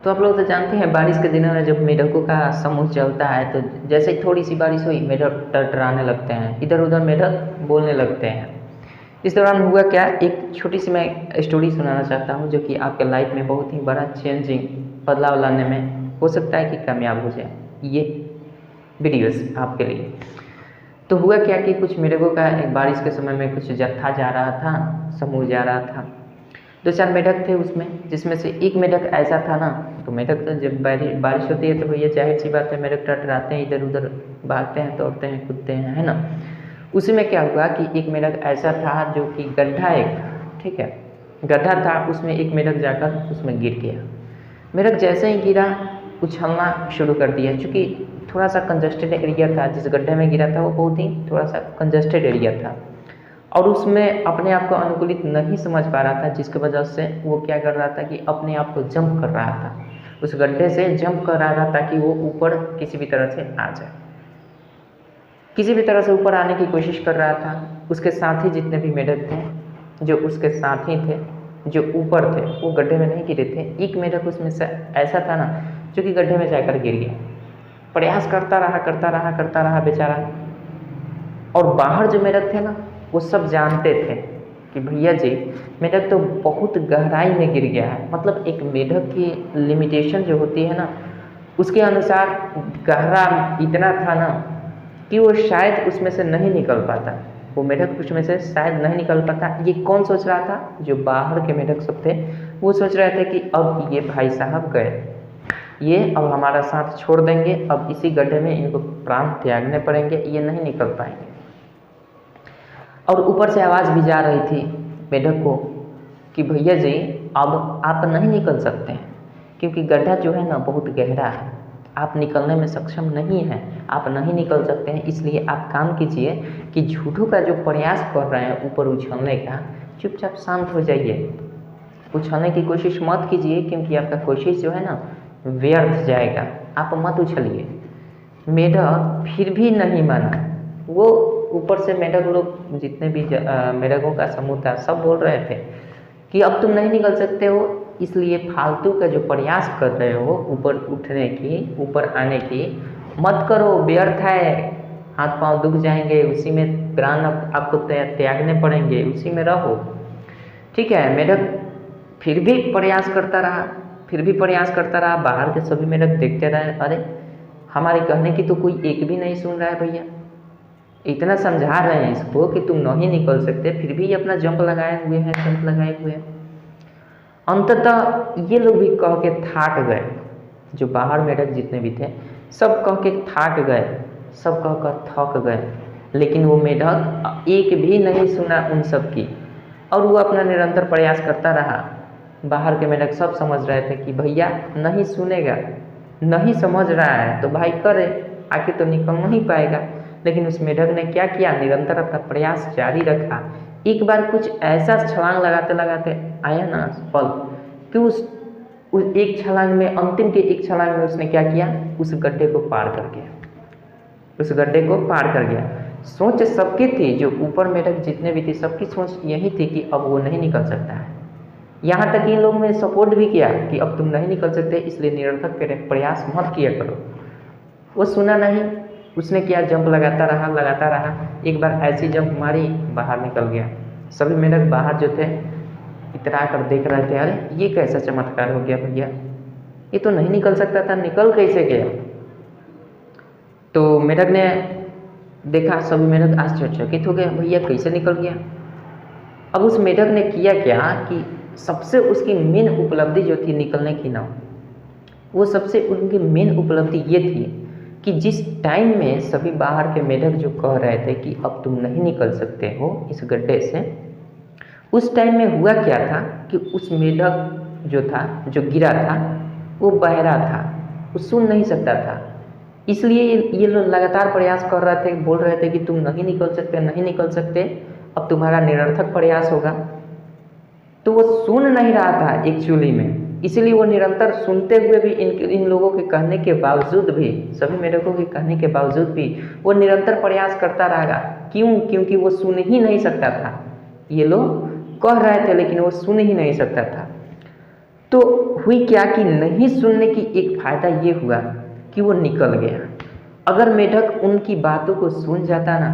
तो आप लोग तो जानते हैं बारिश के दिनों में जब मेढकों का समूह चलता है तो जैसे ही थोड़ी सी बारिश हुई मेढक टरटराने लगते हैं, इधर उधर मेढक बोलने लगते हैं। इस दौरान हुआ क्या, एक छोटी सी मैं स्टोरी सुनाना चाहता हूँ जो कि आपके लाइफ में बहुत ही बड़ा चेंजिंग बदलाव लाने में हो सकता है कि कामयाब हो जाए ये वीडियोस आपके लिए। तो हुआ क्या कि कुछ मेढकों का एक बारिश के समय में कुछ जत्था जा रहा था, समूह जा रहा था। 2-4 मेढक थे उसमें, जिसमें से एक मेढक ऐसा था ना, तो मेढक तो जब बारिश होती है तो भैया जाहिर सी बात है मेढक टटराते हैं, इधर उधर भागते हैं, दौड़ते हैं, कूदते हैं, है ना। उसी में क्या हुआ कि एक मेढक ऐसा था जो कि गड्ढा एक, ठीक है, गड्ढा था, उसमें एक मेढक जाकर उसमें गिर गया। मेढक जैसे ही गिरा उछलना शुरू कर दिया, क्योंकि थोड़ा सा कंजस्टेड एरिया था, जिस गड्ढे में गिरा था वो बहुत ही थोड़ा सा कंजस्टेड एरिया था और उसमें अपने आप को अनुकूलित नहीं समझ पा रहा था, जिसकी वजह से वो क्या कर रहा था कि अपने आप को जंप कर रहा था, उस गड्ढे से जंप कर रहा था ताकि वो ऊपर किसी भी तरह से आ जाए, किसी भी तरह से ऊपर आने की कोशिश कर रहा था। उसके साथी जितने भी मेढक थे, जो उसके साथी थे, जो ऊपर थे, वो गड्ढे में नहीं गिरे थे। एक मेढक उसमें से ऐसा था ना जो कि गड्ढे में जाकर गिर गया। प्रयास करता रहा बेचारा। और बाहर जो मेढक थे ना वो सब जानते थे कि भैया जी मेढक तो बहुत गहराई में गिर गया है, मतलब एक मेढक की लिमिटेशन जो होती है ना उसके अनुसार गहरा इतना था ना कि वो शायद उसमें से नहीं निकल पाता, वो मेढक उसमें से शायद नहीं निकल पाता। ये कौन सोच रहा था, जो बाहर के मेढक सब थे वो सोच रहे थे कि अब ये भाई साहब गए, ये अब हमारा साथ छोड़ देंगे, अब इसी गड्ढे में इनको प्राण त्यागने पड़ेंगे, ये नहीं निकल पाएंगे। और ऊपर से आवाज़ भी जा रही थी मेढक को कि भैया जी अब आप नहीं निकल सकते हैं, क्योंकि गड्ढा जो है ना बहुत गहरा है, आप निकलने में सक्षम नहीं हैं, आप नहीं निकल सकते हैं। इसलिए आप काम कीजिए कि झूठों का जो प्रयास कर रहे हैं ऊपर उछलने का, चुपचाप शांत हो जाइए, उछलने की कोशिश मत कीजिए, क्योंकि आपका कोशिश जो है ना व्यर्थ जाएगा, आप मत उछलिए। मेढक फिर भी नहीं माना। वो ऊपर से मेढक लोग जितने भी मेढकों का समूह था सब बोल रहे थे कि अब तुम नहीं निकल सकते हो, इसलिए फालतू का जो प्रयास कर रहे हो ऊपर उठने की, ऊपर आने की, मत करो, व्यर्थ है, हाथ पांव दुख जाएंगे, उसी में प्राण आपको त्यागने पड़ेंगे, उसी में रहो। ठीक है, मेढक फिर भी प्रयास करता रहा, बाहर के सभी मेढक देखते रहे, अरे हमारे कहने की तो कोई एक भी नहीं सुन रहा है भैया, इतना समझा रहे हैं इसको कि तुम नहीं निकल सकते, फिर भी अपना जंप लगाए हुए हैं। अंततः ये लोग भी कह के थाक गए, जो बाहर मेढक जितने भी थे सब कह के थाक गए, सब कह कर थक गए, लेकिन वो मेढक एक भी नहीं सुना उन सब की, और वो अपना निरंतर प्रयास करता रहा। बाहर के मेढक सब समझ रहे थे कि भैया नहीं सुनेगा, नहीं समझ रहा है तो भाई करे, आखिर तो निकल नहीं पाएगा। लेकिन उस मेढक ने क्या किया, निरंतर अपना प्रयास जारी रखा। एक बार कुछ ऐसा छलांग लगाते आया ना पल कि उस एक छलांग में, अंतिम के एक छलांग में उसने क्या किया, उस गड्ढे को पार कर गया। सोच सबकी थी, जो ऊपर मेढक जितने भी थे सबकी सोच यही थी कि अब वो नहीं निकल सकता है। यहाँ तक इन लोगों ने सपोर्ट भी किया कि अब तुम नहीं निकल सकते, इसलिए निरंतर प्रयास मत किया करो। वो सुना नहीं, उसने क्या, जंप लगाता रहा। एक बार ऐसी जंप मारी, बाहर निकल गया। सभी मेढक बाहर जो थे इतरा कर देख रहे थे, अरे ये कैसा चमत्कार हो गया भैया, ये तो नहीं निकल सकता था, निकल कैसे गया। तो मेढक ने देखा, सभी मेढक आश्चर्यचकित हो गए, भैया कैसे निकल गया। अब उस मेढक ने किया क्या कि सबसे उसकी मेन उपलब्धि जो थी निकलने की ना, वो सबसे उनकी मेन उपलब्धि ये थी कि जिस टाइम में सभी बाहर के मेढक जो कह रहे थे कि अब तुम नहीं निकल सकते हो इस गड्ढे से, उस टाइम में हुआ क्या था कि उस मेढक जो था, जो गिरा था, वो बहरा था, वो सुन नहीं सकता था। इसलिए ये लोग लगातार प्रयास कर रहे थे, बोल रहे थे कि तुम नहीं निकल सकते, अब तुम्हारा निरर्थक प्रयास होगा। तो वो सुन नहीं रहा था एक्चुअली में, इसलिए वो निरंतर सुनते हुए भी इन लोगों के कहने के बावजूद भी, सभी मेढकों के कहने के बावजूद भी वो निरंतर प्रयास करता रहेगा। क्यों? क्योंकि वो सुन ही नहीं सकता था। ये लोग कह रहे थे लेकिन वो सुन ही नहीं सकता था। तो हुई क्या कि नहीं सुनने की एक फ़ायदा ये हुआ कि वो निकल गया। अगर मेढक उनकी बातों को सुन जाता ना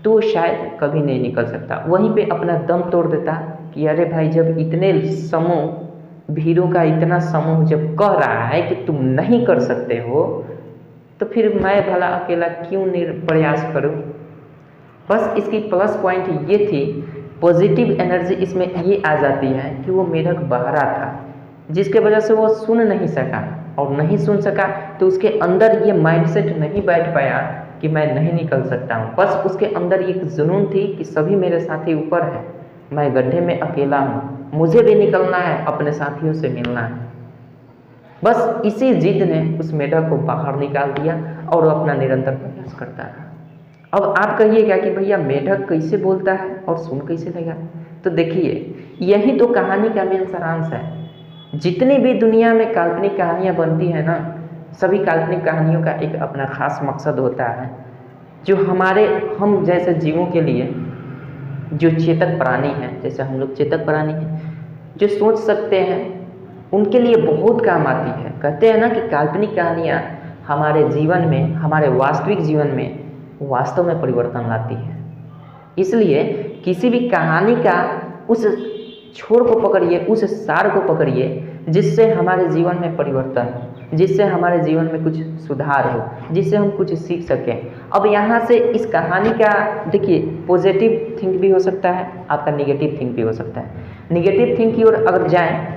तो वो शायद कभी नहीं निकल सकता, वहीं पे अपना दम तोड़ देता कि अरे भाई, जब इतने समूह भीड़ों का इतना समूह जब कह रहा है कि तुम नहीं कर सकते हो, तो फिर मैं भला अकेला क्यों प्रयास करूं। बस इसकी प्लस पॉइंट ये थी, पॉजिटिव एनर्जी इसमें ये आ जाती है कि वो मेढक बहरा था, जिसके वजह से वो सुन नहीं सका, और नहीं सुन सका तो उसके अंदर ये माइंडसेट नहीं बैठ पाया कि मैं नहीं निकल सकता हूँ। बस उसके अंदर एक जुनून थी कि सभी मेरे साथी ऊपर हैं, मैं गड्ढे में अकेला हूँ, मुझे भी निकलना है, अपने साथियों से मिलना है। बस इसी जिद ने उस मेढक को बाहर निकाल दिया और वो अपना निरंतर प्रयास करता रहा। अब आप कहिएगा कि भैया मेढक कैसे बोलता है और सुन कैसे लेगा। तो देखिए, यही तो कहानी का मेन सारांश है। जितनी भी दुनिया में काल्पनिक कहानियाँ बनती हैं ना, सभी काल्पनिक कहानियों का एक अपना खास मकसद होता है, जो हम जैसे जीवों के लिए, जो चेतक प्राणी हैं, जैसे हम लोग चेतक प्राणी हैं जो सोच सकते हैं, उनके लिए बहुत काम आती है। कहते हैं ना कि काल्पनिक कहानियाँ हमारे जीवन में, हमारे वास्तविक जीवन में वास्तव में परिवर्तन लाती है। इसलिए किसी भी कहानी का उस छोर को पकड़िए, उस सार को पकड़िए जिससे हमारे जीवन में परिवर्तन हो, जिससे हमारे जीवन में कुछ सुधार हो, जिससे हम कुछ सीख सकें। अब यहाँ से इस कहानी का देखिए, पॉजिटिव थिंक भी हो सकता है, आपका निगेटिव थिंक भी हो सकता है। निगेटिव थिंक की ओर अगर जाएं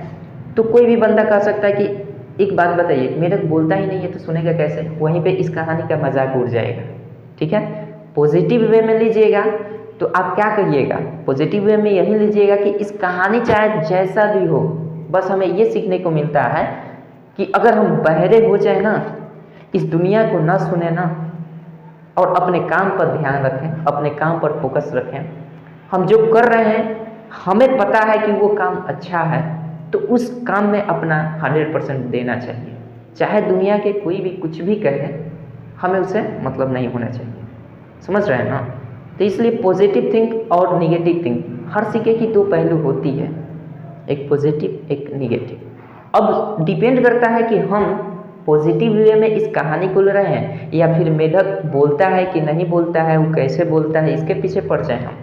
तो कोई भी बंदा कह सकता है कि एक बात बताइए, मेढक बोलता ही नहीं है तो सुनेगा कैसे। वहीं पे इस कहानी का मजाक उड़ जाएगा। ठीक है, पॉजिटिव वे में लीजिएगा तो आप क्या कहिएगा, पॉजिटिव वे में यही लीजिएगा कि इस कहानी चाहे जैसा भी हो, बस हमें ये सीखने को मिलता है कि अगर हम बहरे हो जाए ना, इस दुनिया को ना सुने ना, और अपने काम पर ध्यान रखें, अपने काम पर फोकस रखें, हम जो कर रहे हैं हमें पता है कि वो काम अच्छा है, तो उस काम में अपना 100% देना चाहिए। चाहे दुनिया के कोई भी कुछ भी कहे, हमें उसे मतलब नहीं होना चाहिए। समझ रहे हैं ना। तो इसलिए पॉजिटिव थिंक और निगेटिव थिंक, हर सिक्के की दो पहलू होती है, एक पॉजिटिव एक निगेटिव। अब डिपेंड करता है कि हम पॉजिटिव वे में इस कहानी को ले रहे हैं या फिर मेढक बोलता है कि नहीं बोलता है, वो कैसे बोलता है, इसके पीछे पड़ जाए हम।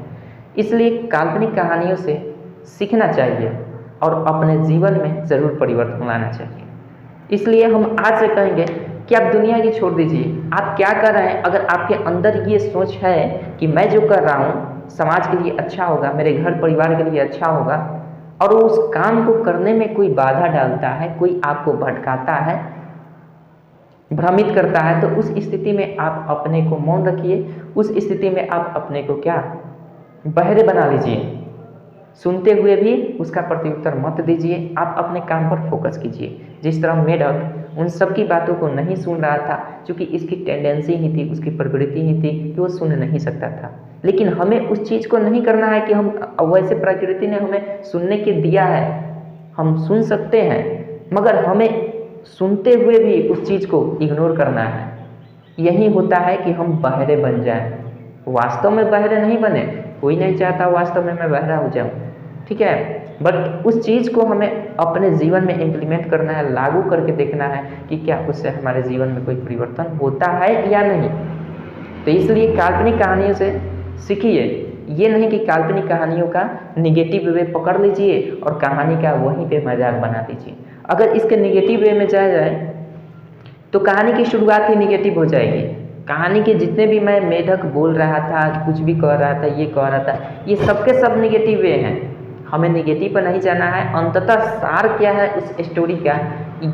इसलिए काल्पनिक कहानियों से सीखना चाहिए और अपने जीवन में ज़रूर परिवर्तन लाना चाहिए। इसलिए हम आज से कहेंगे कि आप दुनिया की छोड़ दीजिए, आप क्या कर रहे हैं। अगर आपके अंदर ये सोच है कि मैं जो कर रहा हूँ समाज के लिए अच्छा होगा, मेरे घर परिवार के लिए अच्छा होगा, और उस काम को करने में कोई बाधा डालता है, कोई आपको भटकाता है, भ्रमित करता है, तो उस स्थिति में आप अपने को मौन रखिए। उस स्थिति में आप अपने को क्या बहरे बना लीजिए, सुनते हुए भी उसका प्रत्युत्तर मत दीजिए, आप अपने काम पर फोकस कीजिए। जिस तरह मेढक उन सब की बातों को नहीं सुन रहा था, क्योंकि इसकी टेंडेंसी ही थी, उसकी प्रवृत्ति ही थी कि वो सुन नहीं सकता था। लेकिन हमें उस चीज़ को नहीं करना है कि हम, वैसे प्रकृति ने हमें सुनने के दिया है, हम सुन सकते हैं, मगर हमें सुनते हुए भी उस चीज़ को इग्नोर करना है। यही होता है कि हम बहरे बन जाएं। वास्तव में बहरे नहीं बने, कोई नहीं चाहता वास्तव में मैं बहरा हो जाऊं, ठीक है, बट उस चीज़ को हमें अपने जीवन में इम्प्लीमेंट करना है, लागू करके देखना है कि क्या उससे हमारे जीवन में कोई परिवर्तन होता है या नहीं। तो इसलिए काल्पनिक कहानियों से सीखिए, ये नहीं कि काल्पनिक कहानियों का निगेटिव वे पकड़ लीजिए और कहानी का वहीं पे मजाक बना दीजिए। अगर इसके निगेटिव वे में जाया जाए तो कहानी की शुरुआत ही निगेटिव हो जाएगी। कहानी के जितने भी मैं मेढक बोल रहा था, कुछ भी कह रहा था, ये कह रहा था, ये सबके सब निगेटिव वे हैं। हमें निगेटिव पर नहीं जाना है, अंततः सार क्या है उस स्टोरी का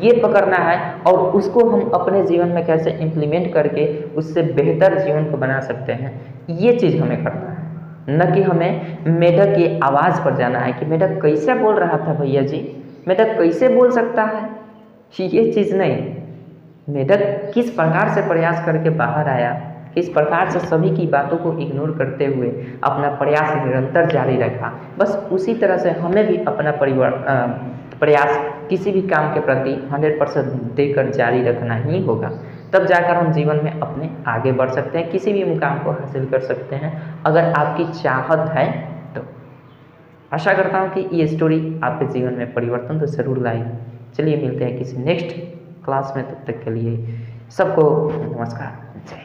ये पकड़ना है, और उसको हम अपने जीवन में कैसे इम्प्लीमेंट करके उससे बेहतर जीवन को बना सकते हैं, ये चीज़ हमें करना है। न कि हमें मेढक की आवाज़ पर जाना है कि मेढक कैसे बोल रहा था भैया जी, मेढक कैसे बोल सकता है, ये चीज़ नहीं। मेढक किस प्रकार से प्रयास करके बाहर आया, किस प्रकार से सभी की बातों को इग्नोर करते हुए अपना प्रयास निरंतर जारी रखा, बस उसी तरह से हमें भी अपना प्रयास किसी भी काम के प्रति 100% देकर जारी रखना ही होगा। तब जाकर हम जीवन में अपने आगे बढ़ सकते हैं, किसी भी मुकाम को हासिल कर सकते हैं, अगर आपकी चाहत है तो। आशा करता हूँ कि ये स्टोरी आपके जीवन में परिवर्तन तो ज़रूर लाएगी। चलिए मिलते हैं किसी नेक्स्ट क्लास में, तब तक के लिए सबको नमस्कार।